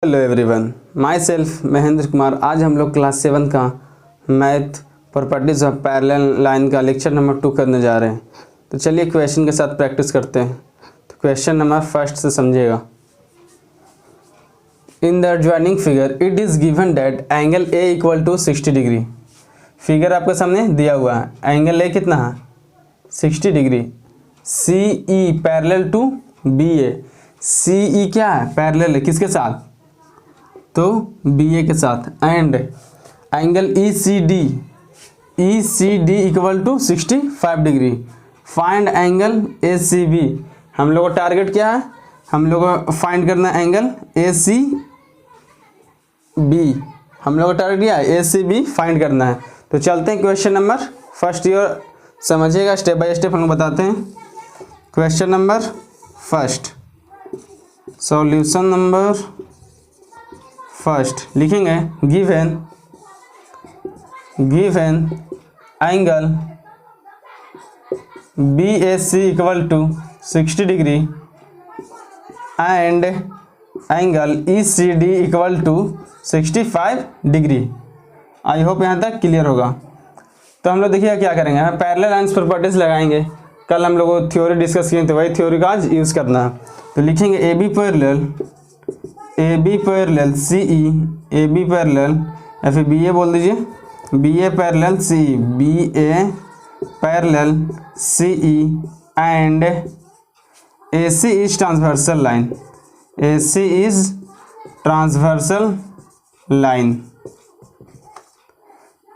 Hello everyone, my self Mahendra Kumar. आज हम लोग क्लास 7 का math properties of parallel line का लेक्चर नंबर 2 करने जा रहे हैं। तो चलिए क्वेश्चन के साथ प्रैक्टिस करते हैं। तो क्वेश्चन नंबर फर्स्ट से समझिएगा। In the joining figure it is given that angle A equal to 60 degree. Figure आपके सामने दिया हुआ है। एंगल ए कितना है? 60 degree. C E parallel to B A. C E क्या है? पैरेलल है किसके साथ? तो बी ए के साथ। And angle E C D equal to 65 degree. Find angle A C B. हम लोग का टारगेट क्या है? हम लोग को फाइंड करना है एंगल ए सी बी। हम लोग का टारगेट क्या है? ए सी बी फाइंड करना है। तो चलते हैं क्वेश्चन नंबर फर्स्ट। ईयर समझिएगा, स्टेप बाय स्टेप हम लोग बताते हैं। Question number first, solution number first लिखेंगे given angle B A C equal to 60 degree and angle E C D equal to 65 degree. I hope यहाँ तक क्लियर होगा। तो हम लोग देखिए क्या करेंगे, हम पैरेलल लाइन्स प्रॉपर्टीज लगाएंगे। कल हम लोग थ्योरी डिस्कस किए थे, वही थ्योरी का आज यूज़ करना है। तो लिखेंगे A B parallel C E, A B parallel या फिर बी ए बोल दीजिए, B A parallel C E, B A parallel C E and A C is transversal line, A C is transversal line.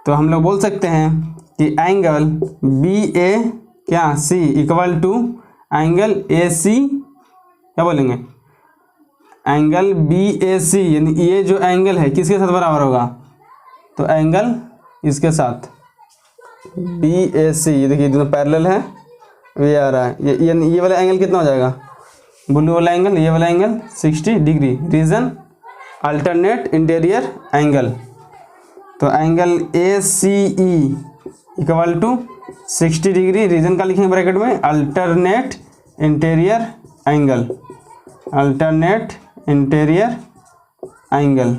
तो हम लोग बोल सकते हैं कि एंगल बी ए क्या सी इक्वल टू एंगल ए सी, क्या बोलेंगे? एंगल बी ए सी, यानी ये जो एंगल है किसके साथ बराबर होगा? तो एंगल इसके साथ बी ए सी। ये देखिए दोनों पैरेलल है, ये आ रहा है। ये वाला एंगल कितना हो जाएगा? ब्लू वाला एंगल, ये वाला angle 60 degree. Reason alternate interior angle. तो angle A C E equal to 60 degree. Reason का लिखेंगे ब्रैकेट में, alternate interior angle, alternate interior angle.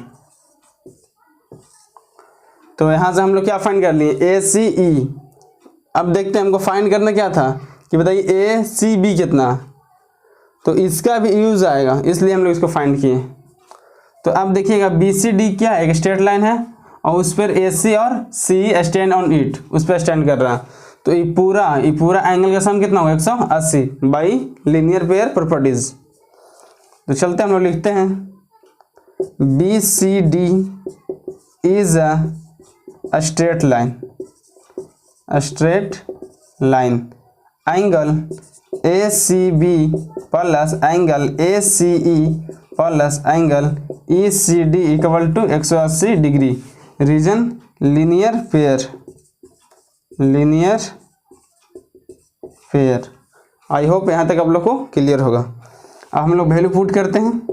तो यहाँ से हम लोग क्या फाइंड कर लिए? ए सी ई। अब देखते हैं हमको फाइंड करना क्या था कि बताइए ए सी बी कितना। तो इसका भी यूज आएगा, इसलिए हम लोग इसको फाइंड किए। तो अब देखिएगा बी सी डी क्या है? एक स्ट्रेट लाइन है और उस पर ए सी और सी स्टैंड ऑन इट, उस पर स्टैंड कर रहा है। तो ये पूरा एंगल का सम कितना होगा? 180 बाई लीनियर पेयर प्रॉपर्टीज। तो चलते हम लोग लिखते हैं B C D is a straight line, angle A C B plus angle A C E plus angle E C D equal to 180 degree. Reason linear pair. I hope यहाँ तक आप लोग को क्लियर होगा। अब हम लोग वैल्यू पुट करते हैं।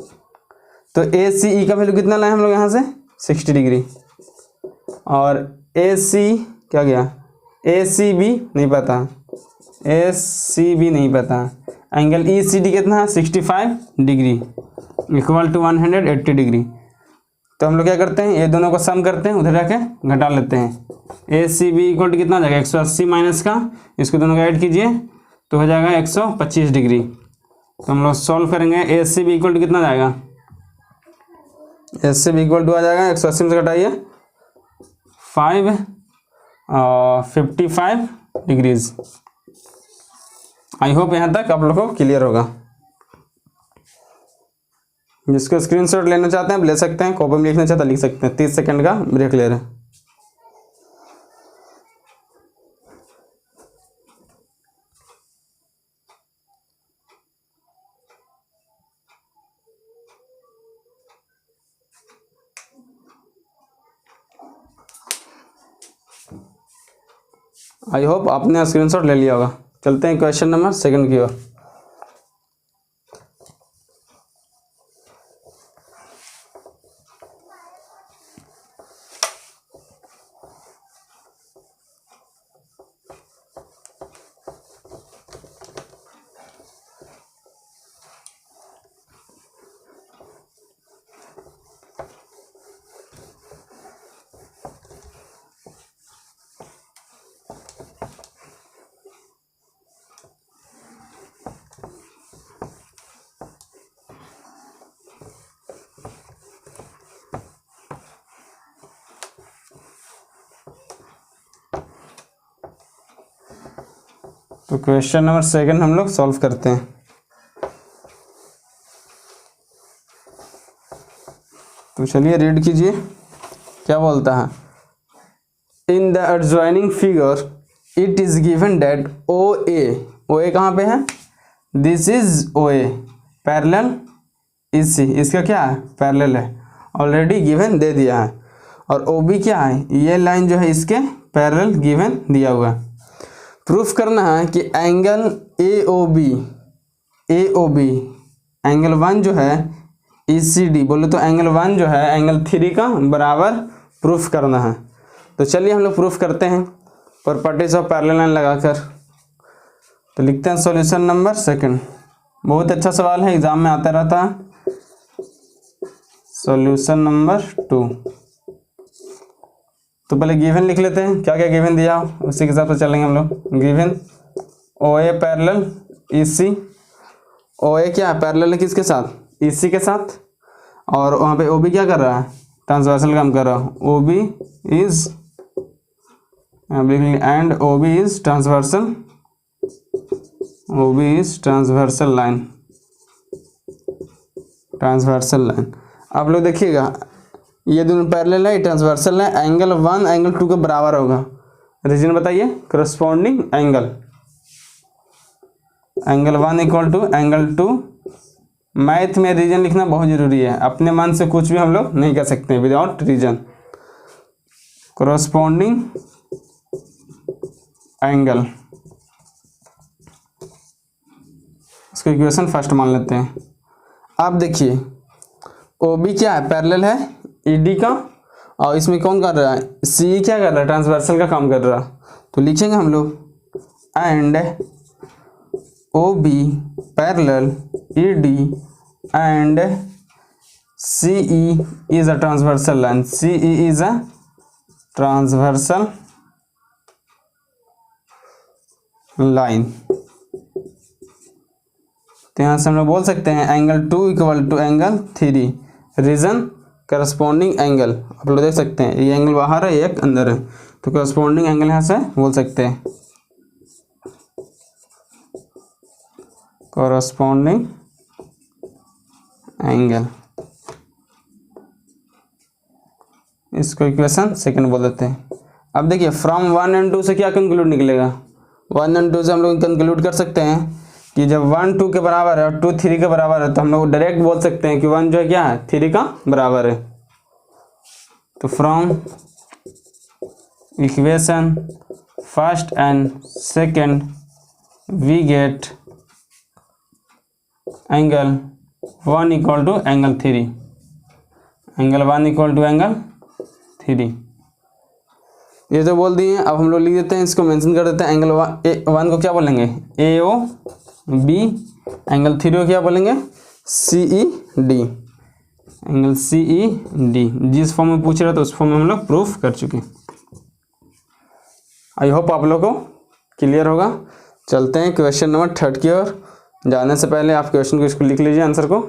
तो ए सी ई का वैल्यू कितना लाए हम लोग यहाँ से? 60 डिग्री। और ए सी क्या गया? ए सी बी नहीं पता, ए सी बी नहीं पता। एंगल ई सी डी कितना है? 65 डिग्री इक्वल टू 180 डिग्री। तो हम लोग क्या करते हैं, ये दोनों को सम करते हैं, उधर जाके घटा लेते हैं। ए सी बी इक्वल टू कितना हो जाएगा? 180 माइनस का, इसको दोनों को ऐड कीजिए तो हो जाएगा 125 डिग्री। तो हम लोग सॉल्व करेंगे। ए सी बी इक्वल टू कितना जाएगा? ए सी बी इक्वल टू आ जाएगा 180 में से घटाइए 55 डिग्रीज। आई होप यहाँ तक आप लोग को क्लियर होगा। जिसको स्क्रीनशॉट लेना चाहते हैं आप ले सकते हैं, कॉपी में लिखना चाहते हैं लिख सकते हैं। 30 सेकंड का ब्रेक ले रहे हैं। आई होप आपने स्क्रीनशॉट ले लिया होगा। चलते हैं क्वेश्चन नंबर सेकंड की ओर। तो क्वेश्चन नंबर सेकंड हम लोग सॉल्व करते हैं। तो चलिए रीड कीजिए क्या बोलता है। In the adjoining figure it is given that O A कहाँ पे है, this is O A parallel is C, इसका क्या है पैरेलल है, ऑलरेडी गिवन दे दिया है। और ओ बी क्या है, ये लाइन जो है इसके पैरेलल गिवन दिया हुआ है। प्रूफ करना है कि angle A O B angle 1 जो है ई सी डी बोले तो एंगल 1 जो है एंगल 3 का बराबर प्रूफ करना है। तो चलिए हम लोग प्रूफ करते हैं प्रॉपर्टीज ऑफ पैरेलल लाइन लगाकर। तो लिखते हैं सॉल्यूशन नंबर सेकंड। बहुत अच्छा सवाल है, एग्जाम में आता रहता है। Solution number 2। तो पहले गिवन लिख लेते हैं, क्या क्या गिवन दिया उसी के हिसाब से चलेंगे हम लोग। गिवन ओ ए पैरेलल ई सी, ओ ए क्या है पैरेलल है किसके साथ, ई सी के साथ। और वहाँ पे ओ बी क्या कर रहा है, ट्रांसवर्सल काम कर रहा है। O B is and O B is transversal, O B is transversal line, transversal line. आप लोग देखिएगा ये दोनों पैरेलल है, ट्रांसवर्सल है, एंगल 1 एंगल 2 के बराबर होगा। रीजन बताइए, corresponding angle, angle 1 equal to angle 2। Math में रीजन लिखना बहुत जरूरी है, अपने मन से कुछ भी हम लोग नहीं कर सकते विदाउट रीजन। करस्पॉन्डिंग एंगल, इसको इक्वेशन फर्स्ट मान लेते हैं। अब देखिए ओ बी क्या है पैरेलल है ई डी का, और इसमें कौन कर रहा है, सी क्या कर रहा है, ट्रांसवर्सल का काम कर रहा है। तो लिखेंगे हम लोग and O B parallel E D and C E is a transversal line, C E is a transversal line. तो यहाँ से हम लोग बोल सकते हैं angle 2 equal to angle 3, reason corresponding angle. आप लोग देख सकते हैं ये एंगल बाहर है एक अंदर है, तो करस्पॉन्डिंग एंगल यहाँ से बोल सकते हैं करस्पॉन्डिंग एंगल। इसको इक्वेशन सेकंड बोल देते हैं। अब देखिए फ्रॉम 1 एंड 2 से क्या कंक्लूड निकलेगा, 1 एंड 2 से हम लोग कंक्लूड कर सकते हैं कि जब 1 2 के बराबर है और 2 3 के बराबर है, तो हम लोग डायरेक्ट बोल सकते हैं कि 1 जो है क्या है 3 का बराबर है। तो from equation first and second we get angle 1 equal to angle 3, angle 1 equal to angle 3। ये तो बोल दिए। अब हम लोग लिख देते हैं, इसको मेंशन कर देते हैं। एंगल 1 को क्या बोलेंगे, ए ओ बी, एंगल 3 को क्या बोलेंगे, C E D, angle C E D. जिस फॉर्म में पूछ रहे थे उस फॉर्म में हम लोग प्रूफ कर चुके। आई होप आप लोग को क्लियर होगा। चलते हैं क्वेश्चन नंबर 3 की ओर। जाने से पहले आप क्वेश्चन को इसको लिख लीजिए आंसर को।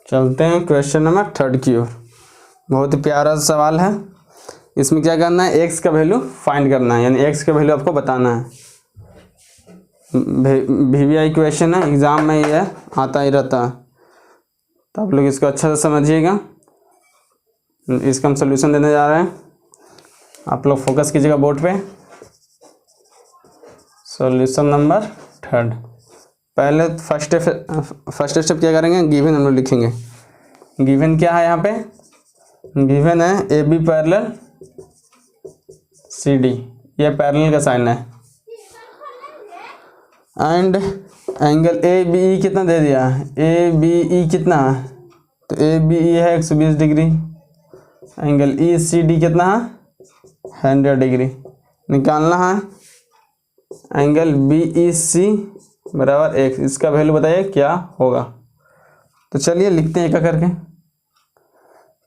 चलते हैं क्वेश्चन नंबर 3 की ओर। बहुत ही प्यारा सवाल है। इसमें क्या करना है, एक्स का वैल्यू फाइंड करना है, यानी एक्स का वैल्यू आपको बताना है। VBI क्वेश्चन है, एग्जाम में ये आता ही रहता है, तो आप लोग इसको अच्छा से समझिएगा। इसका हम सोल्यूशन देने जा रहे हैं, आप लोग फोकस कीजिएगा बोर्ड पे। Solution number 3। पहले फर्स्ट स्टेप क्या करेंगे, गिवन हम लोग लिखेंगे। गिवन क्या है यहाँ पे, गिवन है A B parallel C D, ये पैरेलल का साइन है। And angle A B E कितना दे दिया, ए बी ई कितना, तो ए बी ई है 120 degree. Angle E C D कितना है 100 डिग्री। निकालना है एंगल बी ई सी बराबर x, इसका वैल्यू बताइए क्या होगा। तो चलिए लिखते हैं एक करके।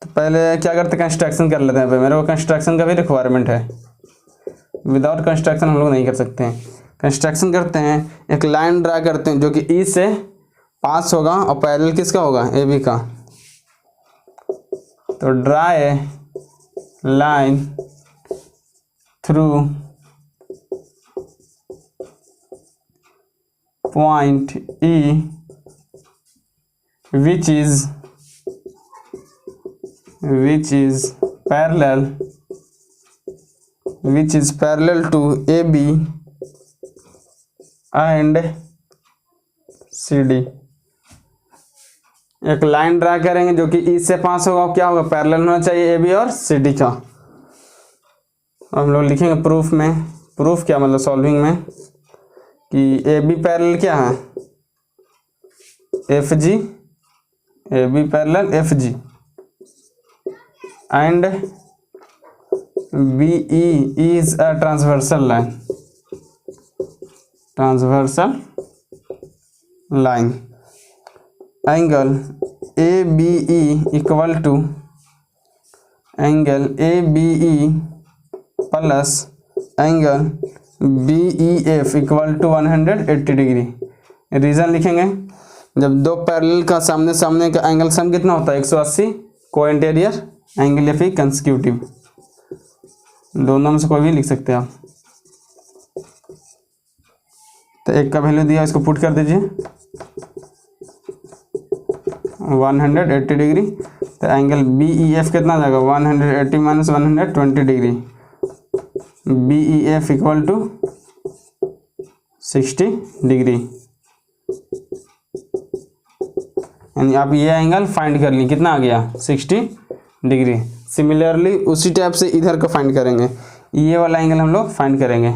तो पहले क्या करते हैं, कंस्ट्रक्शन कर लेते हैं। मेरे को कंस्ट्रक्शन का भी रिक्वायरमेंट है, विदाउट कंस्ट्रक्शन हम लोग नहीं कर सकते हैं। कंस्ट्रक्शन करते हैं, एक लाइन ड्रा करते हैं जो कि ई से पास होगा और पैरेलल किसका होगा, ए बी का। तो draw a line through point E which is parallel to AB and CD। एक लाइन ड्रा करेंगे जो कि ई से पास होगा, क्या होगा, पैरेलल होना चाहिए AB और CD का। हम लोग लिखेंगे प्रूफ में, प्रूफ क्या मतलब सॉल्विंग में, कि AB पैरेलल क्या है, FG, AB parallel FG and BE is a transversal line। Angle ABE equal to angle ABE plus angle BEF equal to 180 degree. Reason लिखेंगे, जब दो पैरेलल का सामने सामने का एंगल सम कितना होता है 180, को इंटीरियर एंगल या फिर कंसेक्यूटिव, दोनों में से कोई भी लिख सकते हैं आप। तो एक का वैल्यू दिया, इसको पुट कर दीजिए 180 डिग्री। तो एंगल BEF कितना आ जाएगा, 180 minus 120 degree. BEF equal to 60 degree. यानी आप ये एंगल फाइंड कर ली, कितना आ गया 60 डिग्री। सिमिलरली उसी टाइप से इधर का फाइंड करेंगे, ये वाला एंगल हम लोग फाइंड करेंगे।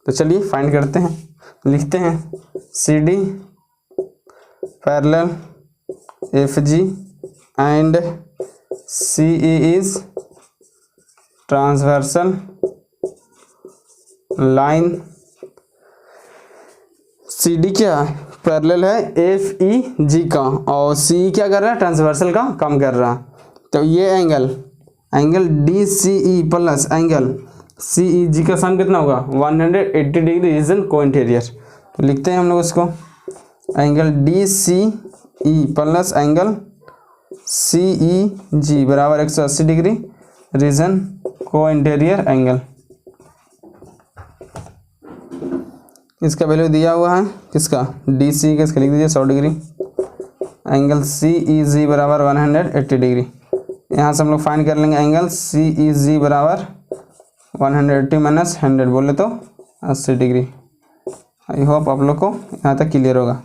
तो चलिए फाइंड करते हैं, लिखते हैं CD parallel FG and CE is transversal line. CD क्या है, पैरेलल है FEG का, और CE क्या कर रहा है, ट्रांसवर्सल का काम कर रहा है। तो ये angle DCE plus angle CEG का सम कितना होगा 180 डिग्री, रीजन को इंटीरियर। तो लिखते हैं हम लोग इसको, angle DCE plus angle CEG बराबर 180 डिग्री, रीजन को इंटीरियर एंगल। इसका वैल्यू दिया हुआ है, किसका, DC का, इसका लिख दीजिए 100 डिग्री। एंगल CEG बराबर 180 डिग्री। यहाँ से हम लोग फाइंड कर लेंगे एंगल CEG बराबर 180 माइनस 100 बोले तो 80 डिग्री। आई होप आप लोग को यहाँ तक क्लियर होगा।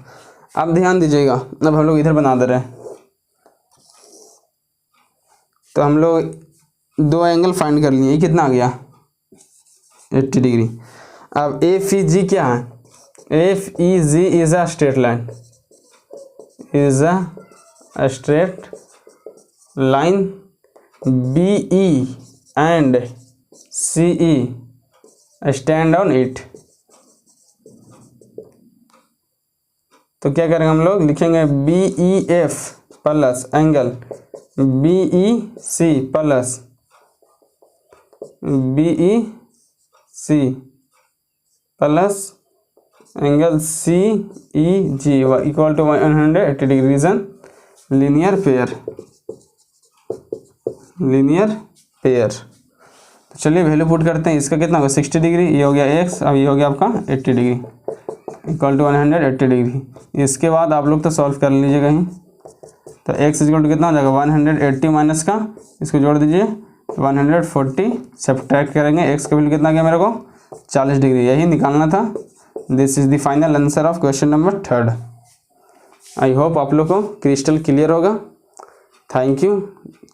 अब ध्यान दीजिएगा, अब हम लोग इधर बना दे रहे हैं। तो हम लोग दो एंगल फाइंड कर लिए, ये कितना आ गया 80 डिग्री। अब FEG क्या है, FEG is a straight line, BE and CE stand on it. तो क्या करेंगे हम लोग, लिखेंगे BEF plus angle BEC plus BEC plus angle CEG equal to 180 degree, reason linear pair. तो चलिए वैल्यू पुट करते हैं, इसका कितना होगा 60 डिग्री, ये हो गया x, अब ये हो गया आपका 80 डिग्री इक्वल टू 180 डिग्री। इसके बाद आप लोग तो सॉल्व कर लीजिएगा ही। तो x इक्वल टू कितना हो जाएगा 180 माइनस का, इसको जोड़ दीजिए 140, सब्ट्रैक्ट करेंगे, x का वैल्यू कितना गया मेरे को 40 डिग्री, यही निकालना था। This is the final answer of question number 3। I hope आप लोग को क्रिस्टल क्लियर होगा। Thank you.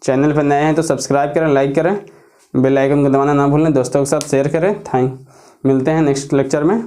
चैनल पर नए हैं तो सब्सक्राइब करें, लाइक करें, बेल आइकन को दबाना ना भूलें, दोस्तों के साथ शेयर करें। मिलते हैं नेक्स्ट लेक्चर में।